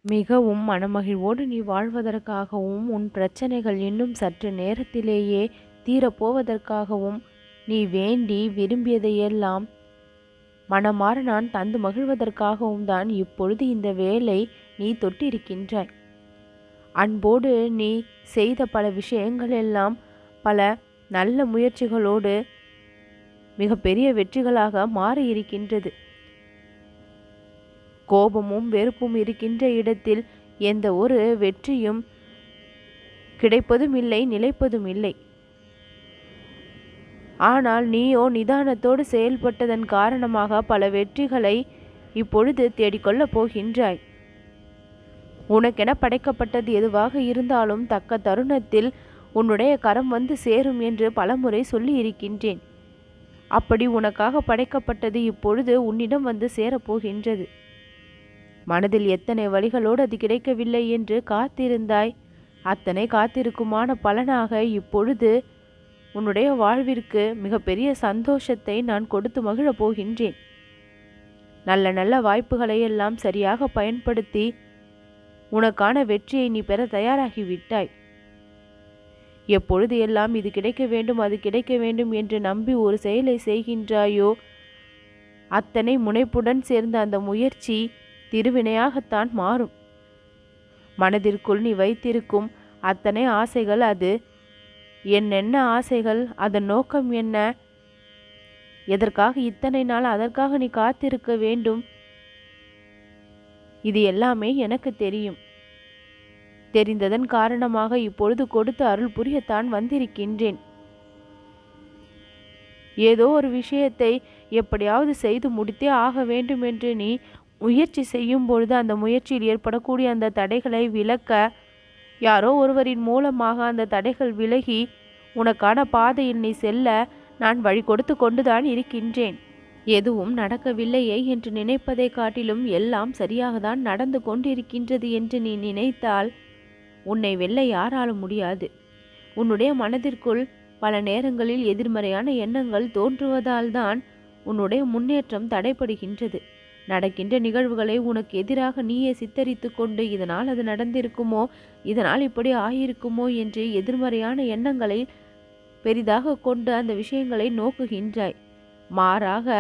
மிகவும் மனமகிழ்வோடு நீ வாழ்வதற்காகவும் உன் பிரச்சனைகள் இன்னும் சற்று நேரத்திலேயே தீரப்போவதற்காகவும் நீ வேண்டி விரும்பியதையெல்லாம் மனமாற நான் தந்து மகிழ்வதற்காகவும் தான் இப்பொழுது இந்த வேலை நீ தொட்டிருக்கின்றாய். அன்போடு நீ செய்த பல விஷயங்கள் எல்லாம் பல நல்ல முயற்சிகளோடு மிகப்பெரிய வெற்றிகளாக மாறியிருக்கின்றது. கோபமும் வெறுப்பும் இருக்கின்ற இடத்தில் எந்த ஒரு வெற்றியும் கிடைப்பதும் இல்லை, நிலைப்பதும் இல்லை. ஆனால் நீயோ நிதானத்தோடு செயல்பட்டதன் காரணமாக பல வெற்றிகளை இப்பொழுது தேடிக்கொள்ளப் போகின்றாய். உனக்கென படைக்கப்பட்டது எதுவாக இருந்தாலும் தக்க தருணத்தில் உன்னுடைய கரம் வந்து சேரும் என்று பலமுறை சொல்லி இருக்கின்றேன். அப்படி உனக்காக படைக்கப்பட்டது இப்பொழுது உன்னிடம் வந்து சேரப்போகின்றது. மனதில் எத்தனை வழிகளோடு அது கிடைக்கவில்லை என்று காத்திருந்தாய். அத்தனை காத்திருக்குமான பலனாக இப்பொழுது உன்னுடைய வாழ்விற்கு மிகப்பெரிய சந்தோஷத்தை நான் கொடுத்து மகிழப் போகின்றேன். நல்ல நல்ல வாய்ப்புகளை எல்லாம் சரியாக பயன்படுத்தி உனக்கான வெற்றியை நீ பெற தயாராகிவிட்டாய். எப்பொழுது எல்லாம் இது கிடைக்க வேண்டும் அது கிடைக்க வேண்டும் என்று நம்பி ஒரு செயலை செய்கின்றாயோ அத்தனை முனைப்புடன் சேர்ந்த அந்த முயற்சி திருவினையாகத்தான் மாறும். மனதிற்குள் நீ வைத்திருக்கும் அத்தனை ஆசைகள் அது என்னென்ன ஆசைகள், அதன் நோக்கம் என்ன, எதற்காக இத்தனை நாள் அதற்காக நீ காத்திருக்க வேண்டும், இது எல்லாமே எனக்கு தெரியும். தெரிந்ததன் காரணமாக இப்பொழுது கொடுத்து அருள் புரியத்தான் வந்திருக்கின்றேன். ஏதோ ஒரு விஷயத்தை எப்படியாவது செய்து முடித்தே ஆக வேண்டும் என்று நீ முயற்சி செய்யும் பொழுது அந்த முயற்சியில் ஏற்படக்கூடிய அந்த தடைகளை விலக்க யாரோ ஒருவரின் மூலமாக அந்த தடைகள் விலகி உனக்கான பாதையில் நீ செல்ல நான் வழி கொடுத்து கொண்டுதான் இருக்கின்றேன். எதுவும் நடக்கவில்லையே என்று நினைப்பதை காட்டிலும் எல்லாம் சரியாகத்தான் நடந்து கொண்டிருக்கின்றது என்று நீ நினைத்தால் உன்னை வெல்ல யாராலும் முடியாது. உன்னுடைய மனதிற்குள் பல நேரங்களில் எதிர்மறையான எண்ணங்கள் தோன்றுவதால் தான் உன்னுடைய முன்னேற்றம் தடைபடுகின்றது. நடக்கின்ற நிகழ்வுகளை உனக்கு எதிராக நீயே சித்தரித்து கொண்டு இதனால் அது நடந்திருக்குமோ, இதனால் இப்படி ஆகியிருக்குமோ என்று எதிர்மறையான எண்ணங்களை பெரிதாக கொண்டு அந்த விஷயங்களை நோக்குகின்றாய். மாறாக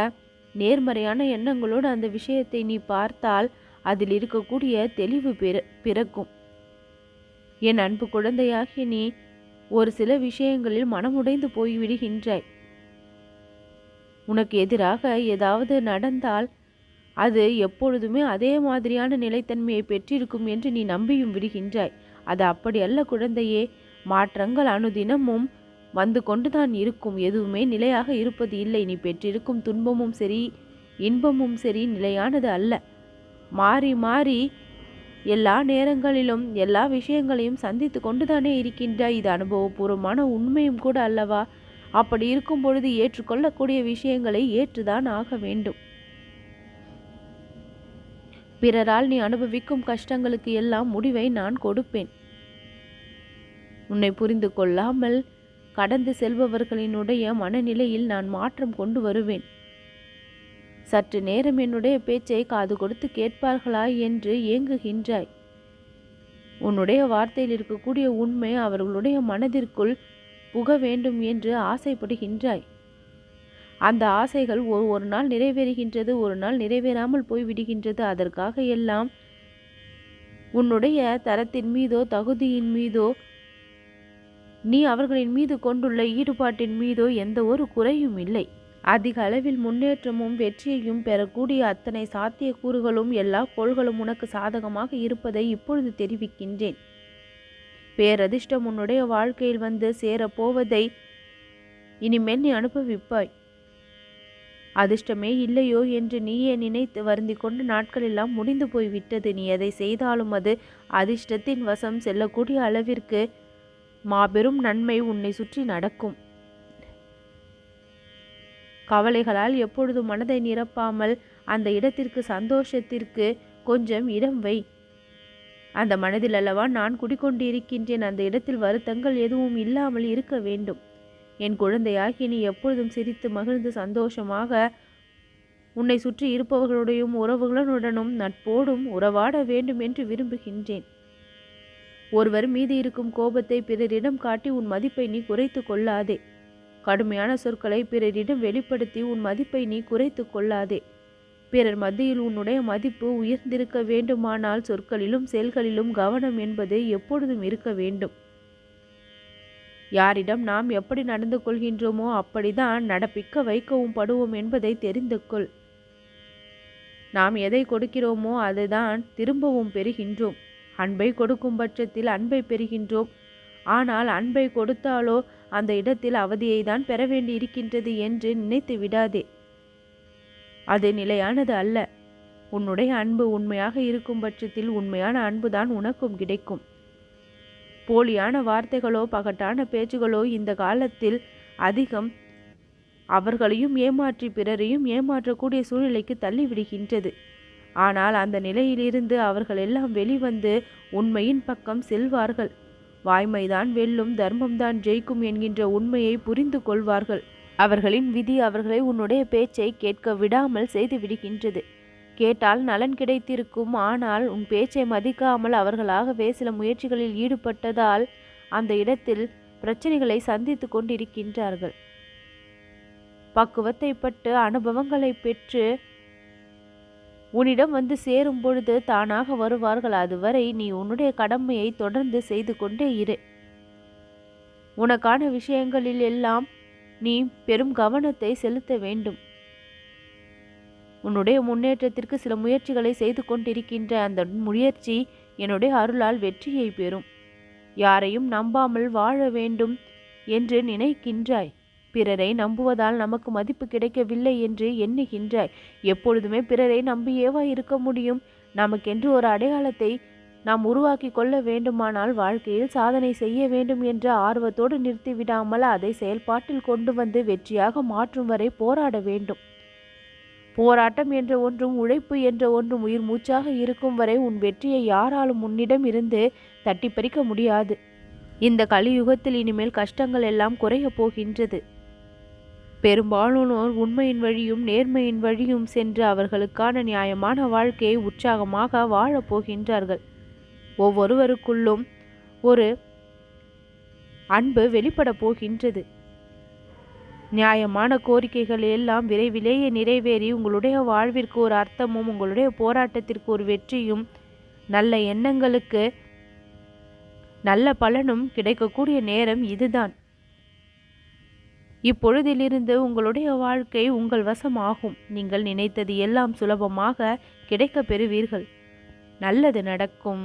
நேர்மறையான எண்ணங்களோடு அந்த விஷயத்தை நீ பார்த்தால் அதில் இருக்கக்கூடிய தெளிவு பிறக்கும். என் அன்பு குழந்தையாகிய நீ ஒரு சில விஷயங்களில் மனமுடைந்து போய்விடுகின்றாய். உனக்கு எதிராக ஏதாவது நடந்தால் அது எப்பொழுதுமே அதே மாதிரியான நிலைத்தன்மையை பெற்றிருக்கும் என்று நீ நம்பியும் விடுகின்றாய். அது அப்படி அல்ல குழந்தையே. மாற்றங்கள் அனுதினமும் வந்து கொண்டுதான் இருக்கும். எதுவுமே நிலையாக இருப்பது இல்லை. நீ பெற்றிருக்கும் துன்பமும் சரி இன்பமும் சரி நிலையானது அல்ல. மாறி மாறி எல்லா நேரங்களிலும் எல்லா விஷயங்களையும் சந்தித்து கொண்டுதானே இருக்கின்றாய். இது அனுபவபூர்வமான உண்மையும் கூட அல்லவா? அப்படி இருக்கும் பொழுது ஏற்றுக்கொள்ளக்கூடிய விஷயங்களை ஏற்றுதான் ஆக வேண்டும். பிறரால் நீ அனுபவிக்கும் கஷ்டங்களுக்கு எல்லாம் முடிவை நான் கொடுப்பேன். உன்னை புரிந்து கொள்ளாமல் கடந்து செல்பவர்களினுடைய மனநிலையில் நான் மாற்றம் கொண்டு வருவேன். சற்று நேரம் என்னுடைய பேச்சை காது கொடுத்து கேட்பார்களா என்று ஏங்குகின்றாய். உன்னுடைய வார்த்தையில் இருக்கக்கூடிய உண்மை அவர்களுடைய மனதிற்குள் புக வேண்டும் என்று ஆசைப்படுகின்றாய். அந்த ஆசைகள் ஒரு நாள் நிறைவேறுகின்றது, ஒரு நாள் நிறைவேறாமல் போய்விடுகின்றது. அதற்காக எல்லாம் உன்னுடைய தரத்தின் மீதோ தகுதியின் மீதோ நீ அவர்களின் மீது கொண்டுள்ள ஈடுபாட்டின் மீதோ எந்த ஒரு குறையும் இல்லை. அதிக அளவில் முன்னேற்றமும் வெற்றியையும் பெறக்கூடிய அத்தனை சாத்தியக்கூறுகளும் எல்லா கோள்களும் உனக்கு சாதகமாக இருப்பதை இப்பொழுது தெரிவிக்கின்றேன். பேரதிர்ஷ்டம் உன்னுடைய வாழ்க்கையில் வந்து சேரப்போவதை இனிமேல் நீ அனுபவிப்பாய். அதிர்ஷ்டமே இல்லையோ என்று நீயே நினைத்து வருந்தி கொண்டு நாட்கள் எல்லாம் முடிந்து போய்விட்டது. நீ எதை செய்தாலும் அது அதிர்ஷ்டத்தின் வசம் செல்லக்கூடிய அளவிற்கு மாபெரும் நன்மை உன்னை சுற்றி நடக்கும். கவலைகளால் எப்பொழுது மனதை நிரப்பாமல் அந்த இடத்திற்கு சந்தோஷத்திற்கு கொஞ்சம் இடம் வை. அந்த மனதில் அல்லவா நான் குடிக்கொண்டிருக்கின்றேன். அந்த இடத்தில் வருத்தங்கள் எதுவும் இல்லாமல் இருக்க வேண்டும். என் குழந்தையாகி நீ எப்பொழுதும் சிரித்து மகிழ்ந்து சந்தோஷமாக உன்னை சுற்றி இருப்பவர்களுடையும் உறவுகளுடனும் நட்போடும் உறவாட வேண்டும் என்று விரும்புகின்றேன். ஒருவர் மீது இருக்கும் கோபத்தை பிறரிடம் காட்டி உன் மதிப்பை நீ குறைத்து கொள்ளாதே. கடுமையான சொற்களை பிறரிடம் வெளிப்படுத்தி உன் மதிப்பை நீ குறைத்து கொள்ளாதே. பிறர் மத்தியில் உன்னுடைய மதிப்பு உயர்ந்திருக்க வேண்டுமானால் சொற்களிலும் செயல்களிலும் கவனம் என்பது எப்பொழுதும் இருக்க வேண்டும். யாரிடம் நாம் எப்படி நடந்து கொள்கின்றோமோ அப்படிதான் நடப்பிக்க வைக்கவும் படுவோம் என்பதை தெரிந்து கொள். நாம் எதை கொடுக்கிறோமோ அதுதான் திரும்பவும் பெறுகின்றோம். அன்பை கொடுக்கும் பட்சத்தில் அன்பை பெறுகின்றோம். ஆனால் அன்பை கொடுத்தாலோ அந்த இடத்தில் அவதியை தான் பெற வேண்டி இருக்கின்றது என்று நினைத்து விடாதே. அது நிலையானது அல்ல. உன்னுடைய அன்பு உண்மையாக இருக்கும் பட்சத்தில் உண்மையான அன்புதான் உனக்கும் கிடைக்கும். போலியான வார்த்தைகளோ பகட்டான பேச்சுகளோ இந்த காலத்தில் அதிகம் அவர்களையும் ஏமாற்றி பிறரையும் ஏமாற்றக்கூடிய சூழ்நிலைக்கு தள்ளிவிடுகின்றது. ஆனால் அந்த நிலையிலிருந்து அவர்கள் எல்லாம் வெளிவந்து உண்மையின் பக்கம் செல்வார்கள். வாய்மைதான் வெல்லும், தர்மம்தான் ஜெயிக்கும் என்கின்ற உண்மையை புரிந்து கொள்வார்கள். அவர்களின் விதி அவர்களை உன்னுடைய பேச்சை கேட்க விடாமல் செய்து விடுகின்றது. கேட்டால் நலன் கிடைத்திருக்கும். ஆனால் உன் பேச்சை மதிக்காமல் அவர்களாகவே சில முயற்சிகளில் ஈடுபட்டதால் அந்த இடத்தில் பிரச்சனைகளை சந்தித்து கொண்டிருக்கின்றார்கள். பக்குவத்தை பட்டு அனுபவங்களை பெற்று உன்னிடம் வந்து சேரும் பொழுது தானாக வருவார்கள். அதுவரை நீ உன்னுடைய கடமையை தொடர்ந்து செய்து கொண்டே இரு. உனக்கான விஷயங்களில் எல்லாம் நீ பெரும் கவனத்தை செலுத்த வேண்டும். உன்னுடைய முன்னேற்றத்திற்கு சில முயற்சிகளை செய்து கொண்டிருக்கின்ற அந்த முயற்சி என்னுடைய அருளால் வெற்றியை பெறும். யாரையும் நம்பாமல் வாழ வேண்டும் என்று நினைக்கின்றாய். பிறரை நம்புவதால் நமக்கு மதிப்பு கிடைக்கவில்லை என்று எண்ணுகின்றாய். எப்பொழுதுமே பிறரை நம்பியேவா இருக்க முடியும்? நமக்கென்று ஒரு அடையாளத்தை நாம் உருவாக்கி கொள்ள வேண்டுமானால் வாழ்க்கையில் சாதனை செய்ய வேண்டும் என்ற ஆர்வத்தோடு நிறுத்திவிடாமல் அதை செயல்பாட்டில் கொண்டு வந்து வெற்றியாக மாற்றும் வரை போராட வேண்டும். போராட்டம் என்ற ஒன்றும் உழைப்பு என்ற ஒன்றும் உயிர் மூச்சாக இருக்கும் வரை உன் வெற்றியை யாராலும் உன்னிடம் இருந்து தட்டி பறிக்க முடியாது. இந்த கலியுகத்தில் இனிமேல் கஷ்டங்கள் எல்லாம் குறைய போகின்றது. பெரும்பாலானோர் உண்மையின் வழியும் நேர்மையின் வழியும் சென்று அவர்களுக்கான நியாயமான வாழ்க்கையை உற்சாகமாக வாழப் போகின்றார்கள். ஒவ்வொருவருக்குள்ளும் ஒரு அன்பு வெளிப்பட போகின்றது. நியாயமான கோரிக்கைகள் எல்லாம் விரைவிலேயே நிறைவேறி உங்களுடைய வாழ்விற்கு ஒரு அர்த்தமும் உங்களுடைய போராட்டத்திற்கு ஒரு வெற்றியும் நல்ல எண்ணங்களுக்கு நல்ல பலனும் கிடைக்கக்கூடிய நேரம் இதுதான். இப்பொழுதிலிருந்து உங்களுடைய வாழ்க்கை உங்கள் வசமாகும். நீங்கள் நினைத்தது எல்லாம் சுலபமாக கிடைக்கப் பெறுவீர்கள். நல்லது நடக்கும்.